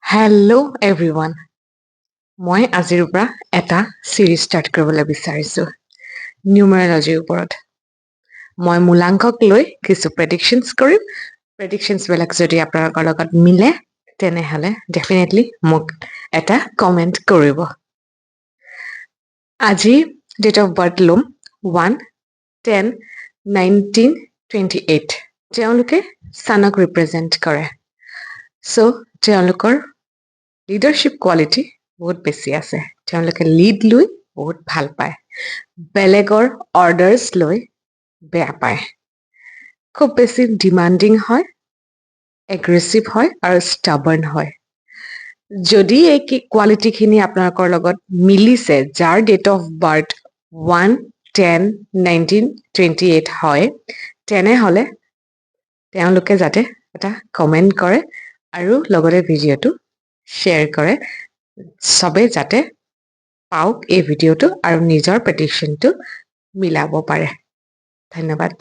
Hello' everyone. মই আজিৰ পৰা এটা চিৰিজ ষ্টাৰ্ট কৰিবলৈ বিচাৰিছোঁ নিউমাৰলজিৰ ওপৰত। মই মূলাংকক লৈ কিছু প্ৰেডিকশ্যনছ কৰিম। প্ৰেডিকশ্যনছবিলাক যদি আপোনালোকৰ লগত মিলে তেনেহ'লে ডেফিনেটলি মোক এটা কমেণ্ট কৰিব। আজি ডেট অফ বাৰ্থ ল'ম 1-10-1928। তেওঁলোকে ছানক ৰিপ্ৰেজেণ্ট কৰে। চ' তেওঁলোকৰ লিডাৰশ্বিপ কোৱালিটি বহুত বেছি আছে। তেওঁলোকে লিড লৈ বহুত ভাল পায়, বেলেগৰ অৰ্ডাৰ্ছ লৈ বেয়া পায়, খুব বেছি ডিমাণ্ডিং হয়, এগ্ৰেছিভ হয় আৰু ষ্টাবাৰ্ণ হয়। যদি এই কোৱালিটিখিনি আপোনালোকৰ লগত মিলিছে, যাৰ ডেট অফ বাৰ্থ 1-10-1928 হয়, তেনেহ'লে তেওঁলোকে যাতে এটা কমেণ্ট কৰে আৰু লগতে ভিডিঅ'টো শ্বেয়াৰ কৰে, চবে যাতে পাওক এই ভিডিঅ'টো আৰু নিজৰ প্ৰেডিকশ্যনটো মিলাব পাৰে। ধন্যবাদ।